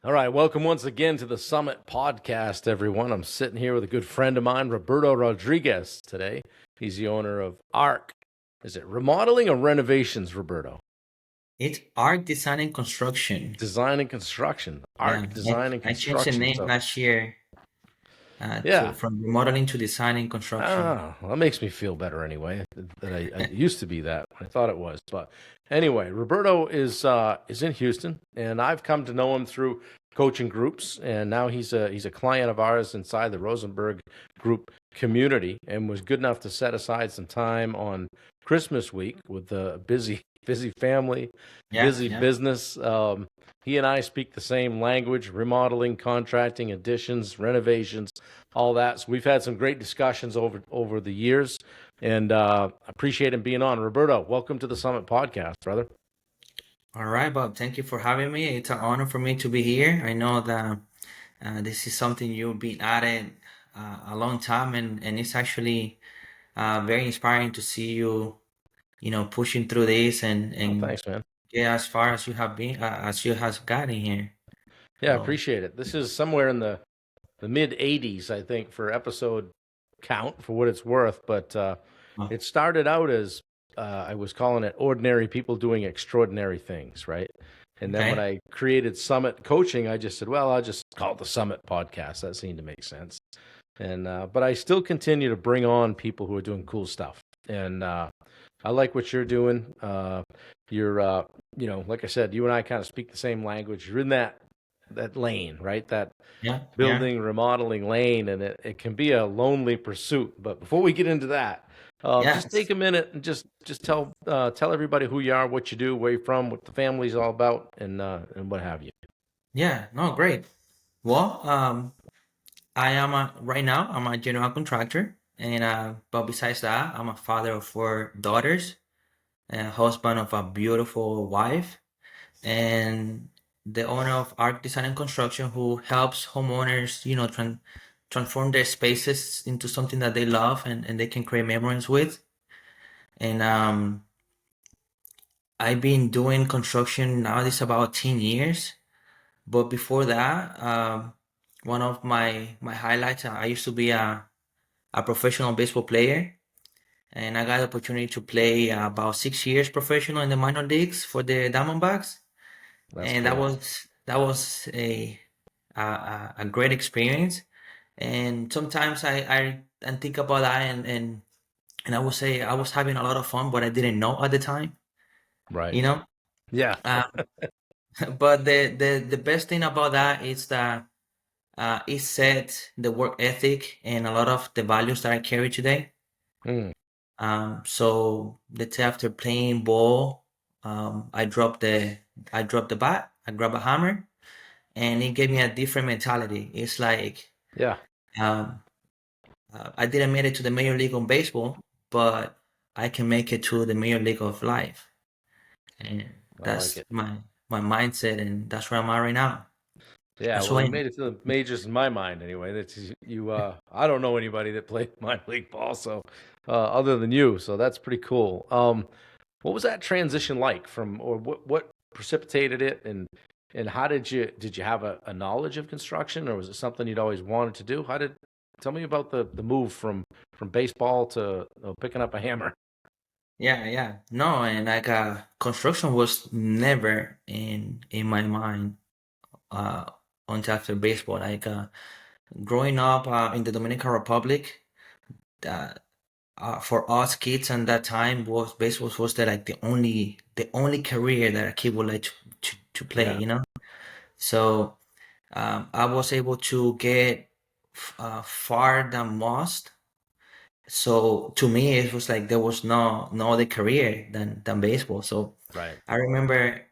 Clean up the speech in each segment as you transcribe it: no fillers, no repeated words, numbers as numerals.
All right, welcome once again to the Summit Podcast, everyone. I'm sitting here with a good friend of mine, Roberto Rodriguez, today. He's the owner of ARC. Is it remodeling or renovations, Roberto? It's art design and construction. Design and construction. Yeah, ARC Design and I changed the Construction. name So, last year to yeah. from remodeling to design and construction. Well, that makes me feel better anyway. That I used to be that. I thought it was, but anyway, Roberto is in Houston, and I've come to know him through coaching groups, and now he's a client of ours inside the Rosenberg Group community, and was good enough to set aside some time on Christmas week with a busy family, Yeah, busy yeah. business. He and I speak the same language: remodeling, contracting, additions, renovations, all that. So we've had some great discussions over the years, and appreciate him being on. Roberto, welcome to the Summit Podcast, brother. All right, Bob. Thank you for having me. It's an honor for me to be here. I know that this is something you've been at it a long time, and it's actually very inspiring to see you, pushing through this and Oh, and thanks, man. get as far as you have been, as you have gotten here. Yeah, So, appreciate it. This is somewhere in the mid '80s, I think, for episode count, for what it's worth. But uh, it started out as I was calling it ordinary people doing extraordinary things, right? And then when okay. I created Summit Coaching, I just said, well, I'll just call it the Summit Podcast. That seemed to make sense. And but I still continue to bring on people who are doing cool stuff. And I like what you're doing. You're like I said, you and I kind of speak the same language. You're in that lane, right? That Yeah, yeah. building remodeling lane, and it can be a lonely pursuit. But before we get into that, just take Yes. a minute and just tell everybody who you are, what you do, where you're from, what the family's all about, and what have you. Yeah, no, great. Well, I am right now I'm a general contractor, and but besides that, I'm a father of four daughters, and a husband of a beautiful wife, and the owner of Arc Design and Construction, who helps homeowners, transform their spaces into something that they love and they can create memories with. And I've been doing construction now. This about 10 years. But before that, one of my highlights, I used to be a professional baseball player, and I got the opportunity to play about 6 years professional in the minor leagues for the Diamondbacks, That's and that cool. was that was a great experience. And sometimes I think about that, and I would say I was having a lot of fun, but I didn't know at the time, Right. you know. Yeah. Uh, but the best thing about that is that it set the work ethic and a lot of the values that I carry today. Mm, So let's say after playing ball, I dropped the bat, I grab a hammer, and it gave me a different mentality. It's like yeah. um, I didn't make it to the major league on baseball, but I can make it to the major league of life, and I like that's it. my mindset, and that's where I'm at right now. Yeah, That's well, you why, made it to the majors in my mind anyway. That's you. I don't know anybody that played minor league ball, so other than you, so that's pretty cool. What was that transition like from, or what precipitated it, and how did you have a knowledge of construction, or was it something you'd always wanted to do? Tell me about the move from baseball to picking up a hammer. yeah, yeah, no, and like construction was never in my mind uh until after baseball. Like growing up in the Dominican Republic, uh, for us kids at that time was baseball was the only career that a kid would like to play, Yeah, So I was able to get far than most. So to me, it was like there was no other career than baseball. So right, I remember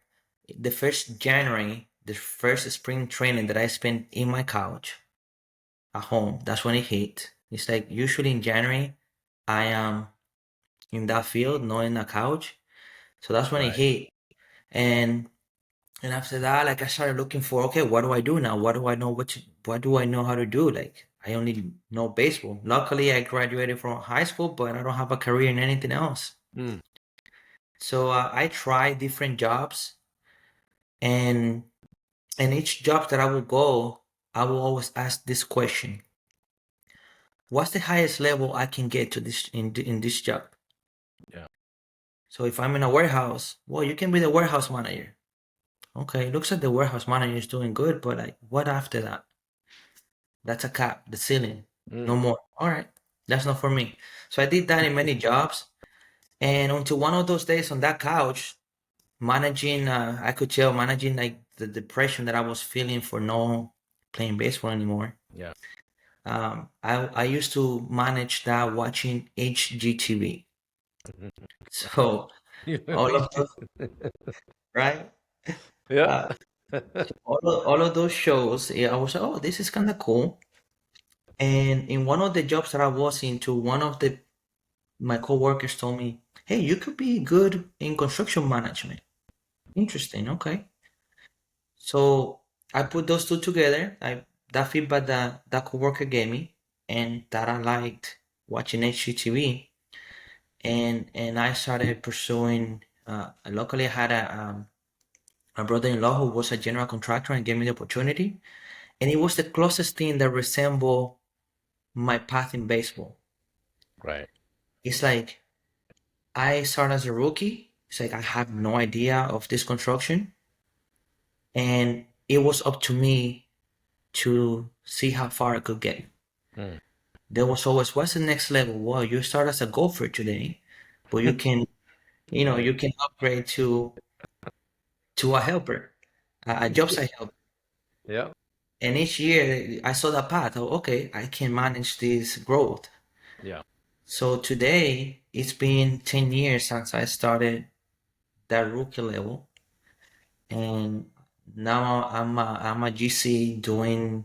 the first January, the first spring training that I spent in my couch at home. That's when it hit. It's like usually in January, I am in that field, not in a couch. So that's when it right. hit. And and after that, like I started looking for, okay, what do I do now? What do I know how to do? Like I only know baseball. Luckily, I graduated from high school, but I don't have a career in anything else. Mm, So I tried different jobs, and And each job that I will go, I will always ask this question: what's the highest level I can get to this in this job? Yeah. So if I'm in a warehouse, well, you can be the warehouse manager. Okay, looks like the warehouse manager is doing good, but like, what after that? That's a cap, the ceiling, no Mm, more. All right, that's not for me. So I did that in many jobs, and until one of those days on that couch, managing, I could tell managing like the depression that I was feeling for no playing baseball anymore. yeah. I used to manage that watching HGTV. So all of those, right? Yeah. Uh, all of those shows, yeah, I was like, oh, this is kind of cool. And in one of the jobs that I was into, one of the my coworkers told me, "Hey, you could be good in construction management." Interesting. Okay. So I put those two together. I that feedback that coworker gave me, and that I liked watching HGTV, and I started pursuing. Luckily, I had a brother-in-law who was a general contractor and gave me the opportunity, and it was the closest thing that resembled my path in baseball. Right. It's like I started as a rookie. It's like I have no idea of this construction, and it was up to me to see how far I could get. Mm. There was always, what's the next level? Well, you start as a golfer today, but you can, Right. you can upgrade to a helper, a job site helper. Yeah. And each year I saw that path. Oh, okay, I can manage this growth. Yeah. So today it's been 10 years since I started that rookie level, and now I'm a GC doing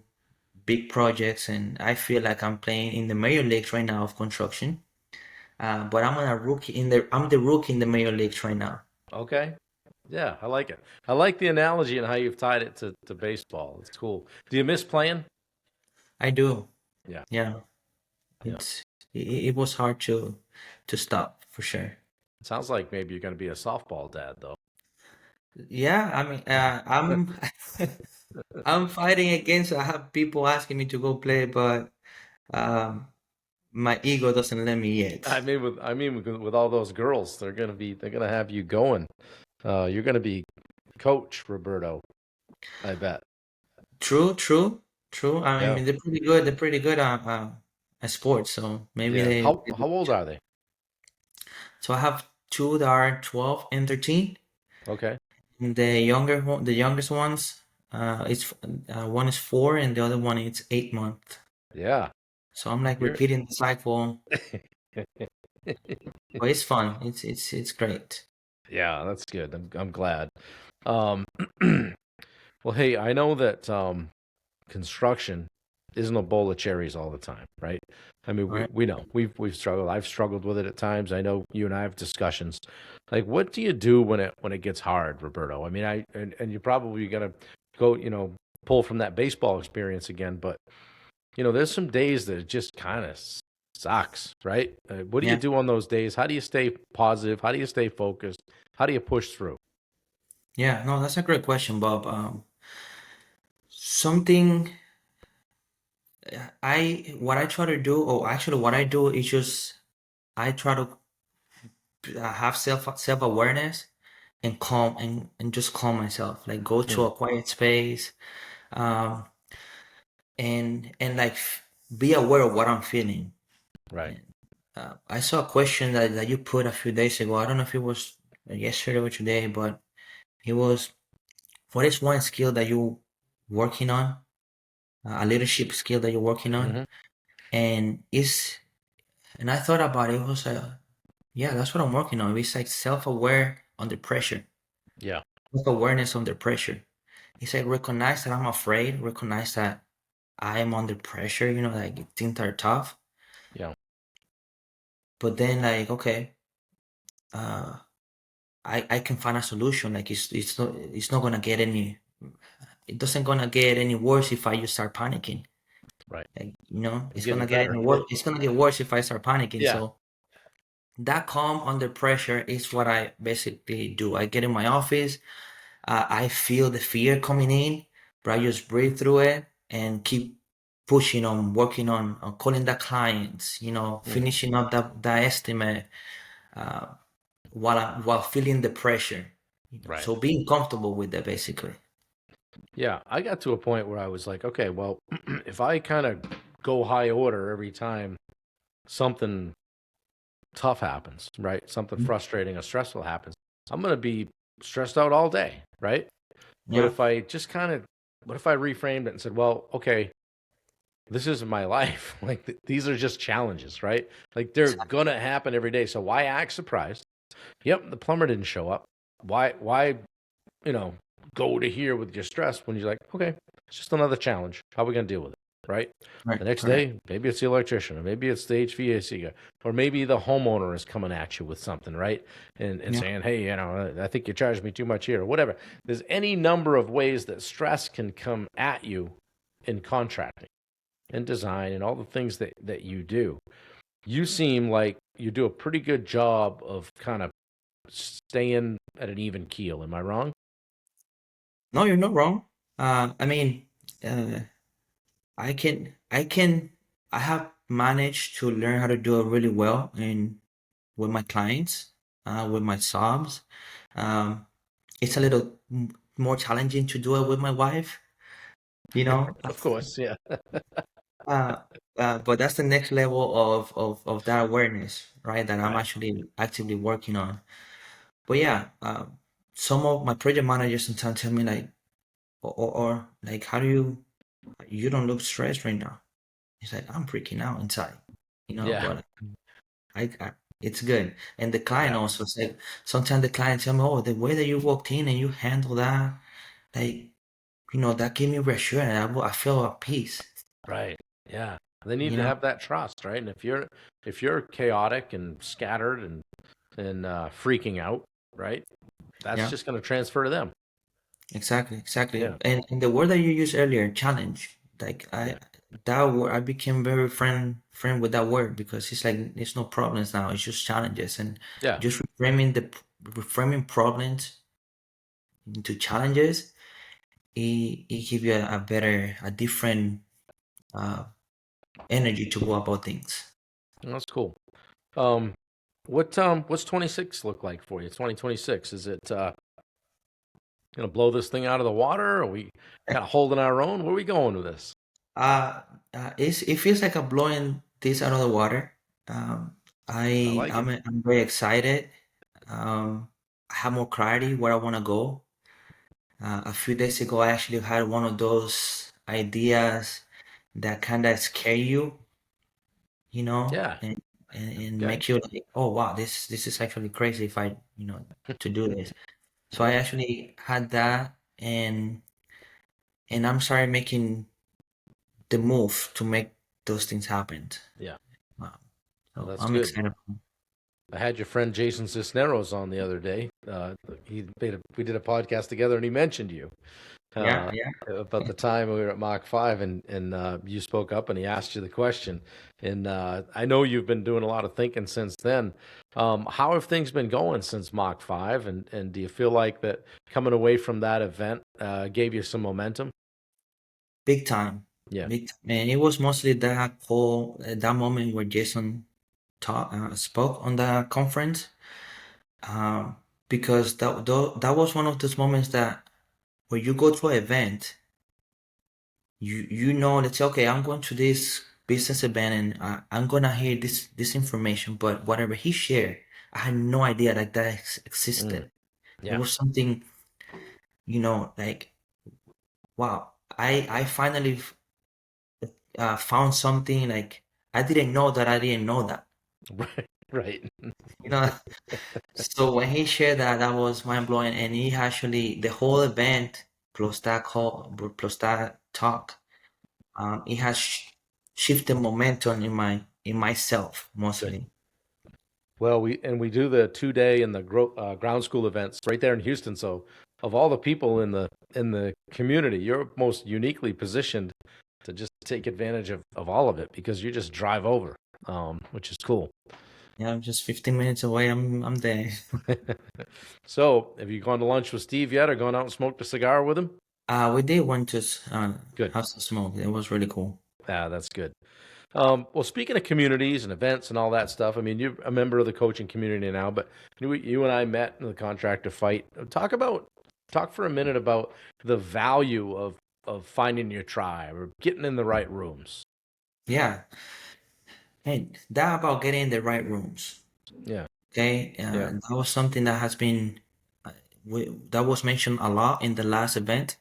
big projects, and I feel like I'm playing in the major leagues right now of construction. But I'm the rookie in the major leagues right now. Okay. Yeah, I like it. I like the analogy and how you've tied it to baseball. It's cool. Do you miss playing? I do. Yeah. Yeah. Yeah. It was hard to stop for sure. It sounds like maybe you're going to be a softball dad, though. Yeah, I mean, I'm fighting against. I have people asking me to go play, but um, my ego doesn't let me yet. I mean with all those girls, they're gonna have you going. You're gonna be coach Roberto, I bet. True, true, true. I Yeah. mean, they're pretty good. They're pretty good at sports, so maybe Yeah. they. How old are they? So I have two that are 12 and 13. Okay. And the youngest ones, it's one is 4 and the other one is 8 months. Yeah. So I'm like You're repeating the cycle, but it's fun. It's great. Yeah, that's good. I'm glad. Um, well, hey, I know that construction isn't a bowl of cherries all the time, right? I mean, All right. we know we've struggled. I've struggled with it at times. I know you and I have discussions. Like, what do you do when it gets hard, Roberto? I mean, and you're probably gonna go, pull from that baseball experience again, but there's some days that it just kind of sucks, right? What do you Yeah. do on those days? How do you stay positive? How do you stay focused? How do you push through? Yeah. No, that's a great question, Bob. Something what I try to do, or actually what I do is just I try to have self-awareness and and just calm myself. Like go to Mm, a quiet space, um, and like be aware of what I'm feeling. right. I saw a question that you put a few days ago. I don't know if it was yesterday or today, but it was, what is one skill that you working on, a leadership skill that you're working on? Hmm. And and I thought about it. It was like, yeah, that's what I'm working on. It's like self-aware under pressure, Yeah. self-awareness under pressure. It's like recognize that I'm afraid, recognize that I am under pressure, like things are tough. Yeah. But then like, okay, uh, I can find a solution. Like it's not gonna get any it doesn't gonna get any worse if I just start panicking. Right. Like, It's it's getting gonna get better. any worse. It's gonna get worse if I start panicking. Yeah. So that calm under pressure is what I basically do. I get in my office. I feel the fear coming in. but I just breathe through it and keep pushing on, working on calling the clients, Mm, finishing up the estimate, uh, while feeling the pressure, right. so being comfortable with that basically. Yeah, I got to a point where I was like, okay, well, if I kind of go high order every time something tough happens, right? Something Mhm. frustrating or stressful happens, I'm going to be stressed out all day, right? But Yeah, if I just kind of, what if I reframed it and said, well, okay, this isn't my life. Like these are just challenges, right? Like they're exactly. gonna happen every day. So why act surprised? Yep, the plumber didn't show up. Why, you know, go to here with your stress when you're like, okay, it's just another challenge. How are we gonna deal with it? Right? Right, The next correct. day, maybe it's the electrician, or maybe it's the HVAC guy, or maybe the homeowner is coming at you with something, right? And Yeah, saying, hey, I think you charged me too much here, or whatever. There's any number of ways that stress can come at you in contracting and design and all the things that you do. You seem like you do a pretty good job of kind of staying at an even keel. Am I wrong? no, you're not wrong. I mean, uh, I have managed to learn how to do it really well in with my clients, with my subs. Um, it's a little more challenging to do it with my wife, you know. Of course, yeah. Uh, but that's the next level of that awareness, right? That I'm Right. actually actively working on. But yeah, some of my project managers sometimes tell me like, or like, how do you don't look stressed right now? It's like I'm freaking out inside, Yeah. but I it's good. And the client Yeah. also said sometimes the client tell me, oh, the way that you walked in and you handle that, like, that gave me reassurance. I feel at peace, Right. Yeah. They need you to know? have that trust, right? And if you're chaotic and scattered and freaking out, right? That's Yeah, just going to transfer to them. exactly, exactly. Yeah. And the word that you used earlier, challenge, like Yeah. that word, I became very friend with that word because it's like there's no problems now. It's just challenges and Yeah. just reframing problems into challenges. It give you a different uh energy to go about things. That's cool. Um, what's 26 look like for you? 2026. Is it gonna blow this thing out of the water? Are we kind of holding our own? Where are we going with this? Uh, it feels like I'm blowing this out of the water. Um, I like it. I'm very excited. I have more clarity where I want to go. A few days ago, I actually had one of those ideas that kind of scare you, Yeah. and Okay. make you like, oh wow, this is actually crazy if I, to do this. So I Yeah. actually had that, and I'm sorry making the move to make those things happen. Yeah. Wow. Well, So that's I'm good. excited. I had your friend Jason Cisneros on the other day. We did a podcast together, and he mentioned you Yeah, uh, yeah. about the time we were at Mach 5, and you spoke up and he asked you the question. And I know you've been doing a lot of thinking since then. How have things been going since Mach 5? And do you feel like that coming away from that event gave you some momentum? Big time. Yeah. Big time. And it was mostly that call, that moment where Jason spoke on the conference. Um, because that was one of those moments that when you go to an event, let's say, okay, I'm going to this business event and I'm gonna hear this information, but whatever he shared, I had no idea like that Mm, existed. It yeah. was something, like, wow, I finally found something like I didn't know that I didn't know that. Right. Right. You know, so when he shared that, that was mind blowing, and he actually the whole event plus that call plus that talk, it has shifted momentum in myself Good. mostly. Well, we do the 2 day and the ground school events right there in Houston. So, of all the people in the community, you're most uniquely positioned to just take advantage of all of it because you just drive over, which is cool. Yeah, I'm just 15 minutes away. I'm there. So, have you gone to lunch with Steve yet, or gone out and smoked a cigar with him? We did want to Good. have some smoke. It was really cool. Ah, that's good. Well, speaking of communities and events and all that stuff, I mean, you're a member of the coaching community now, but you and I met in the contractor fight. Talk for a minute about the value of finding your tribe or getting in the right rooms. Yeah. Hey, that about getting in the right rooms. Yeah, Okay. yeah, That was something that has been, that was mentioned a lot in the last event.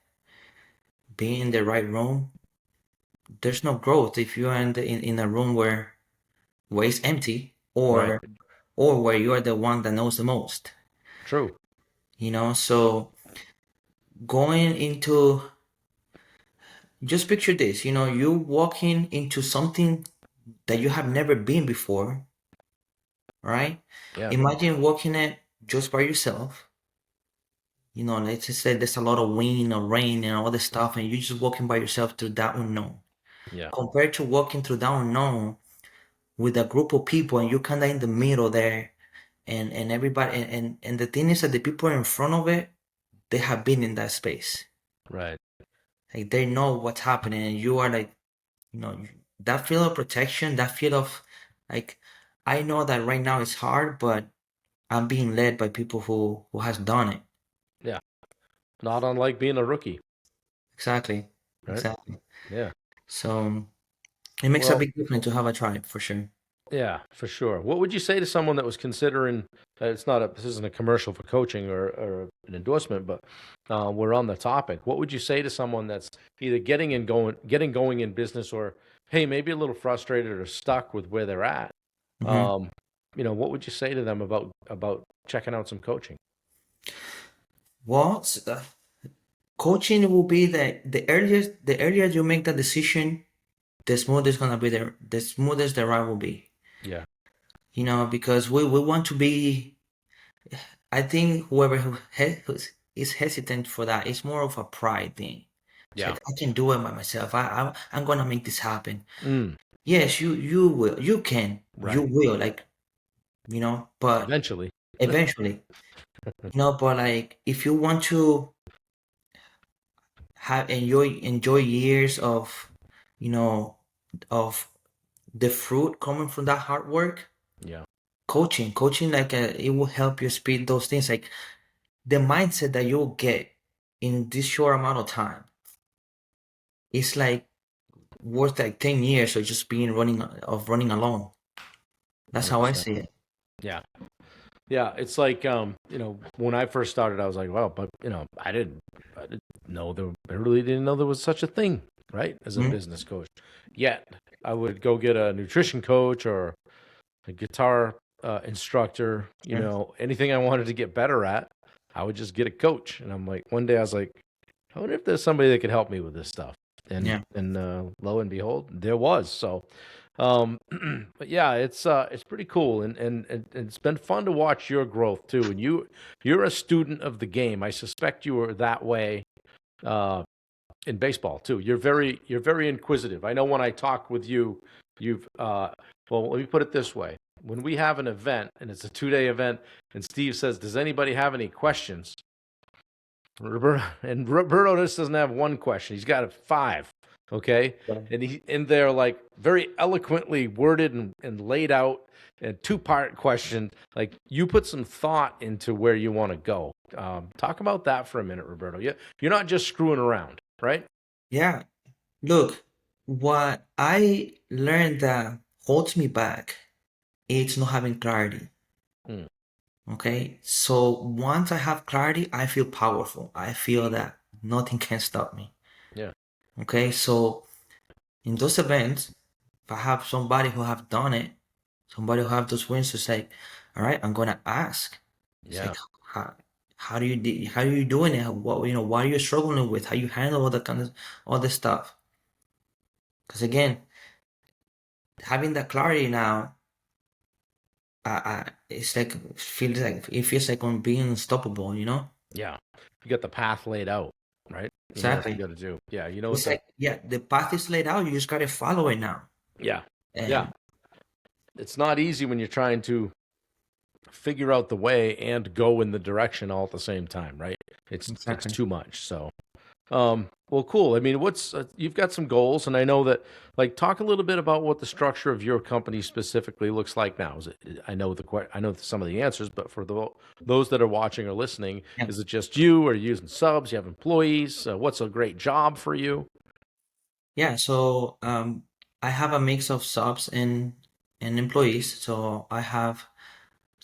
Being in the right room. There's no growth if you're in a room where it's empty right. or where you are the one that knows the most. True. So going into, just picture this, you walking into something that you have never been before, right? Yeah, Imagine walking it just by yourself. Let's just say there's a lot of wind or rain and all this stuff, and you're just walking by yourself through that unknown. yeah, Compared to walking through that unknown with a group of people, and you're kind of in the middle there, and everybody, and the thing is that the people in front of it, they have been in that space. right. Like they know what's happening, and you are like, that feel of protection, that feel of like, I know that right now it's hard, but I'm being led by people who has done it. Yeah, not unlike being a rookie, Exactly. right? Exactly. Yeah. So it makes a Well, big difference to have a tribe for sure. yeah, for sure. What would you say to someone that was considering? This isn't a commercial for coaching or an endorsement, but we're on the topic. What would you say to someone that's either getting going in business, or hey, maybe a little frustrated or stuck with where they're at? Hmm. Um, what would you say to them about checking out some coaching? Well, coaching will be the earlier you make that decision, the smoothest the ride will be. Yeah, Because we want to be. I think whoever who is hesitant for that, it's more of a pride thing. It's yeah, like I can do it by myself. I'm gonna make this happen. mm, Yes, you will. You can. You right. will. But Eventually, eventually, but like if you want to have enjoy years you know, of the fruit coming from that hard work, yeah, coaching like it will help you speed those things. Like the mindset that you'll get in this short amount of time, it's like worth like 10 years of just running alone. That's how I 100%. see it. Yeah. Yeah, it's like when I first started, I was like, well, but I didn't I really didn't know there was such a thing, right, as a Mhm. business coach. Yet I would go get a nutrition coach or a guitar instructor, Yeah. anything I wanted to get better at, I would just get a coach. And I'm like, one day I was like, I wonder if there's somebody that could help me with this stuff. And Yeah. lo and behold, there was. So, but yeah, it's pretty cool, and it's been fun to watch your growth too. And you're a student of the game. I suspect you were that way uh, in baseball too. You're very inquisitive. I know when I talk with you, you've well, let me put it this way. When we have an event and it's a 2-day event, and Steve says, "Does anybody have any questions?" Roberto just doesn't have one question. He's got five. Okay. Yeah. And he in there like very eloquently worded and laid out a two-part question. Like you put some thought into where you want to go. Talk about that for a minute, Roberto. You're not just screwing around, right? Yeah. Look, what I learned that holds me back, it's not having clarity. Mm, Okay. So once I have clarity, I feel powerful. I feel that nothing can stop me. yeah. Okay. So in those events, if I have somebody who have done it, somebody who have those wins, it's like, all right, I'm gonna ask. It's Yeah. like, how are you doing it? What are you struggling with? How you handle all this stuff? Because again, having that clarity now, it feels like I'm being unstoppable. Yeah. You got the path laid out, right? You know what you Exactly. got to do. Yeah. You know what It's the like, yeah, the path is laid out. You just gotta follow it now. yeah. Yeah. And It's not easy when you're trying to figure out the way and go in the direction all at the same time, right? It's exactly. too much. So Well, cool. I mean, what's you've got some goals, and I know that. Like, talk a little bit about what the structure of your company specifically looks like now. Is it? I know some of the answers, but for those that are watching or listening, Yeah. is it just you? Are you using subs? You have employees? What's a great job for you? Yeah, so I have a mix of subs and employees. So I have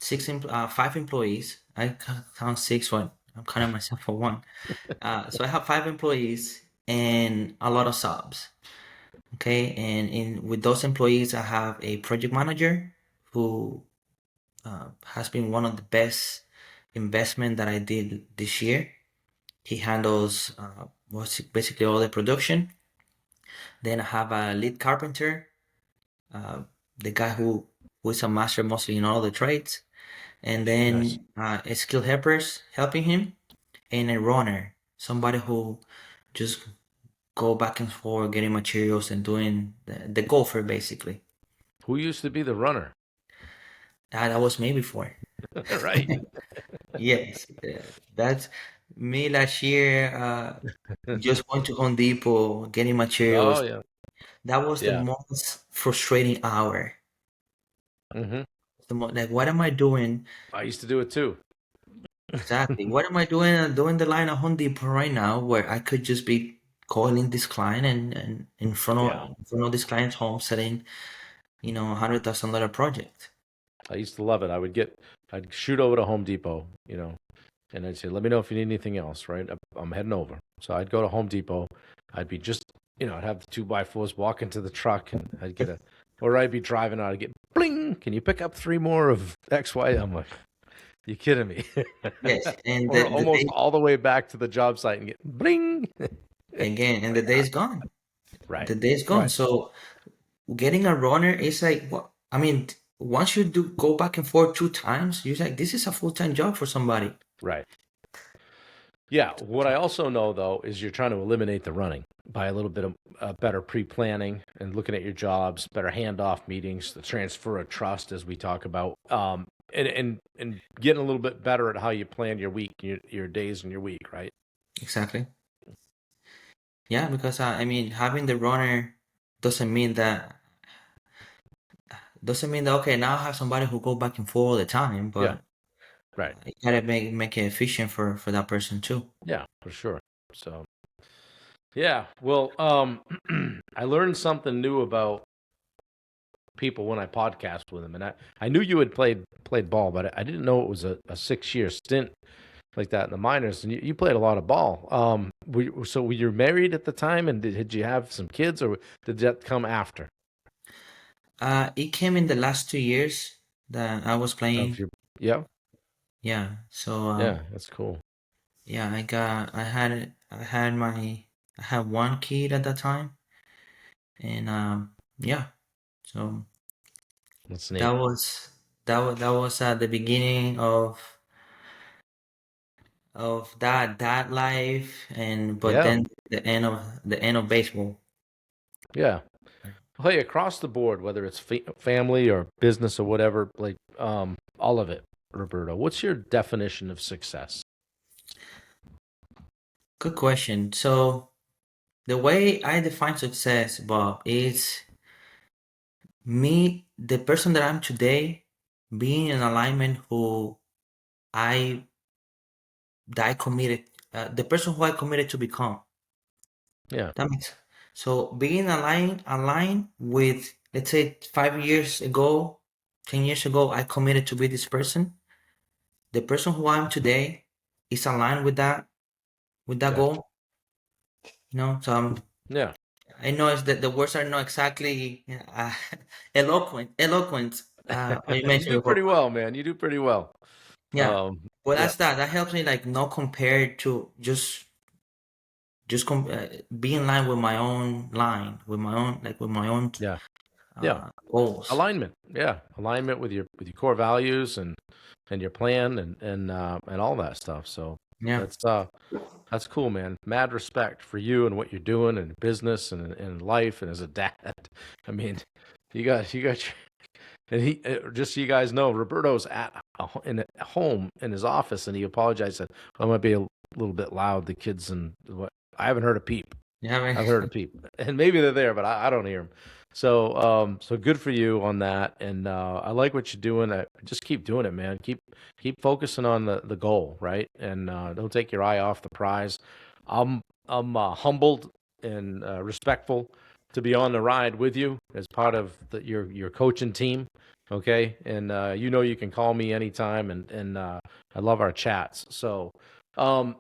five employees. I count six when I'm counting myself for one. So I have five employees and a lot of subs. Okay, and in with those employees, I have a project manager who has been one of the best investment that I did this year. He handles basically all the production. Then I have a lead carpenter, uh, the guy who is a master mostly in all the trades, and Nice. then skill helpers helping him, and a runner, somebody who just go back and forth getting materials and doing the golfer basically. Who used to be the runner? That was me before. Right. Yes, that's me last year. Just going to Home Depot, getting Oh materials. yeah. That was the Yeah. most frustrating hour. Hmm. Like, what am I doing? I used to do it too. Exactly. What am I doing doing the line at Home Depot right now where I could just be calling this client and Yeah. in front of this client's home selling, $100,000 project. I used to love it. I'd shoot over to Home Depot, and I'd say, let me know if you need anything else, right? I'm heading over. So I'd go to Home Depot. I'd be just, I'd have the 2x4s walk into the truck and or I'd be driving out. I'd get, bling, can you pick up three more of X, Y? I'm like, you kidding me? Yes, and Or the almost day all the way back to the job site and get, bling. again, and the Like, day is gone. right, The day is gone. right, So getting a runner is like what I mean, once you do go back and forth two times, you're like, this is a full-time job for somebody. right. Yeah. What I also know, though, is you're trying to eliminate the running by a little bit of better pre-planning and looking at your jobs, better handoff meetings, the transfer of trust, as we talk about, and getting a little bit better at how you plan your week, your days, and your week. Right. Exactly. Yeah, because I mean, having the runner doesn't mean that okay, now I have somebody who go back and forth all the time, Yeah. but Right. you gotta make it efficient for that person too. Yeah. For sure. So yeah. Well, I learned something new about people when I podcast with them, and I knew you had played ball, but I didn't know it was a 6 year stint like that in the minors, and you played a lot of ball. So were you married at the time, and did you have some kids, or did that come after? It came in the last 2 years that I was Of playing. your Yeah, Yeah, so yeah, that's cool. yeah, I had one kid at that time, and yeah, so That's that neat. was that was at the beginning of that life, and but Yeah, then the end of baseball. yeah. Hey, across the board, whether it's family or business or whatever, like all of it, Roberto. What's your definition of success? Good question. So the way I define success, Bob, is me, the person that I'm today, being in alignment I that I committed, the person who I committed to become. Yeah, That makes so being aligned with, let's say, 5 years ago, 10 years ago, I committed to be this person. The person who I am today is aligned with that gotcha. goal. So Yeah, I know it's that the words are not exactly eloquent. You you mentioned do before. pretty well, man. You do pretty well. Yeah, well, Yeah, that's that helps me like not compare to be in line with my own line, with my own yeah, yeah. goals. Alignment. Yeah, alignment with your core values and your plan and all that stuff. So Yeah. that's uh that's cool, man. Mad respect for you and what you're doing in business and in life and as a dad. I mean, you got and just so you guys know, Roberto's at home in his office, and he apologized. Said, "Well, I might be a little bit loud. The kids and what I haven't heard a peep. You haven't? I've heard a peep, and maybe they're there, but I don't hear them. So, so good for you on that, and I like what you're doing. Just keep doing it, man. Keep focusing on the goal, right? And don't take your eye off the prize. I'm humbled and respectful to be on the ride with you as part of your coaching team. Okay, and you know you can call me anytime, and I love our chats. So, um,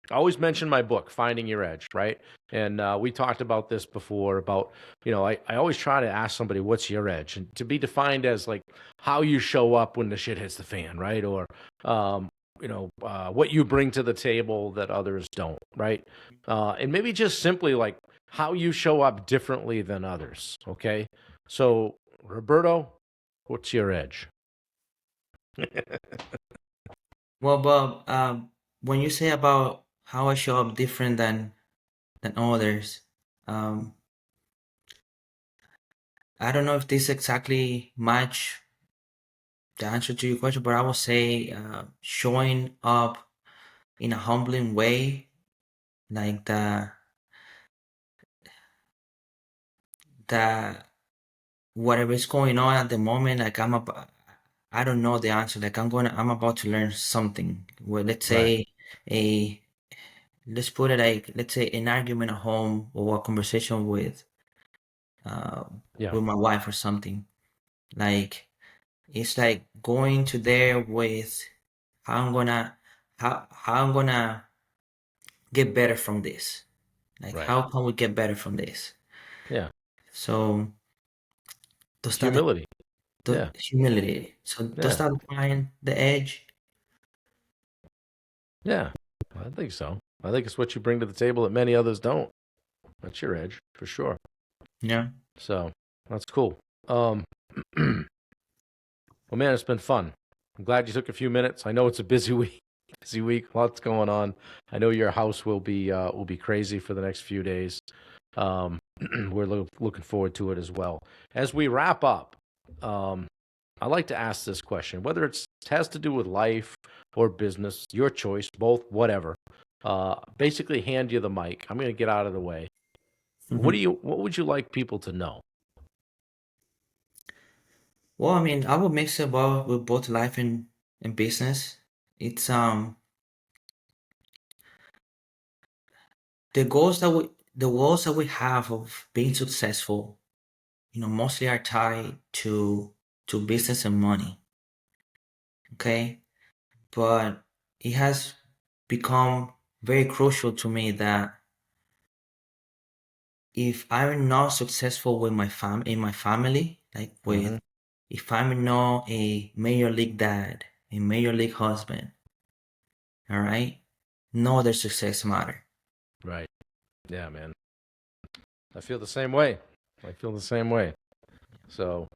I always mention my book, Finding Your Edge, right? And we talked about this before about, I always try to ask somebody, what's your edge? And to be defined as like how you show up when the shit hits the fan, right? Or, what you bring to the table that others don't, right? And maybe just simply like how you show up differently than others, okay? So, Roberto, what's your edge? Well, Bob, when you say about how I show up different than others, um, I don't know if this exactly match the answer to your question, but I would say showing up in a humbling way, like the whatever is going on at the moment, like I don't know the answer. Like I'm about to learn something. Well, Right. let's put it like, let's say an argument at home or a conversation uh Yeah. with my wife or something. Like it's like going to there with how I'm gonna how I'm gonna get better from this. Like Right. how can we get better from this? Yeah. So does that Humility. the Yeah. humility? So does Yeah. that define the edge? Yeah. I think so. I think it's what you bring to the table that many others don't. That's your edge for sure. Yeah. So that's cool. Well, man, it's been fun. I'm glad you took a few minutes. I know it's a busy week. Busy week. Lots going on. I know your house will be crazy for the next few days. We're looking forward to it as well. As we wrap up, um, I like to ask this question, whether it has to do with life or business, your choice, both, whatever. Basically, hand you the mic. I'm going to get out of the way. Mhm. What would you like people to know? Well, I mean, I would mix it both with both life and business. It's the goals that we have of being successful, mostly are tied to business and money. Okay? But it has become very crucial to me that if I'm not successful with in my family, like Hmm. with if I'm not a major league dad, a major league husband, all right, no other success matter. Right. Yeah, man. I feel the same way. I feel the same way. So,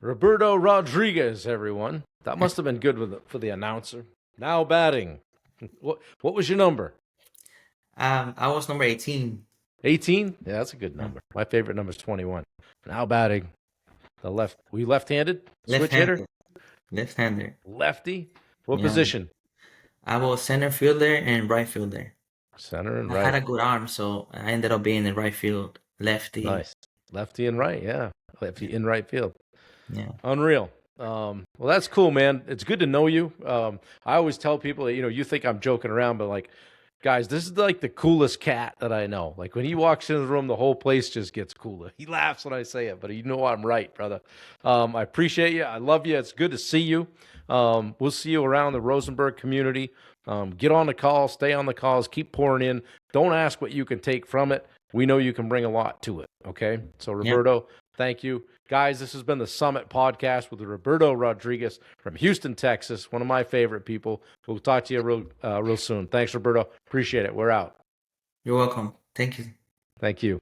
Roberto Rodriguez, everyone. That must have been good for the announcer. Now batting. What was your number? I was number 18. 18? Yeah, that's a good Yeah. number. My favorite number is 21. Now batting. The left. Were you left-handed? Switch hitter? Left-handed, left-hander. Lefty? What Yeah, position? I was center fielder and right fielder. Center and I had right. a good arm, so I ended up being in right field, lefty. Nice. Lefty and right, yeah. Lefty in right field. Yeah. Unreal. Well, that's cool, man. It's good to know you. I always tell people that, you think I'm joking around, but like, guys, this is like the coolest cat that I know. Like when he walks into the room, the whole place just gets cooler. He laughs when I say it, but you know I'm right, brother. I appreciate you. I love you. It's good to see you. We'll see you around the Rosenberg community. Get on the call, stay on the calls, keep pouring in. Don't ask what you can take from it. We know you can bring a lot to it. Okay. So, Yeah. Roberto, thank you. Guys, this has been the Summit Podcast with Roberto Rodriguez from Houston, Texas, one of my favorite people. We'll talk to you real soon. Thanks, Roberto. Appreciate it. We're out. You're welcome. Thank you. Thank you.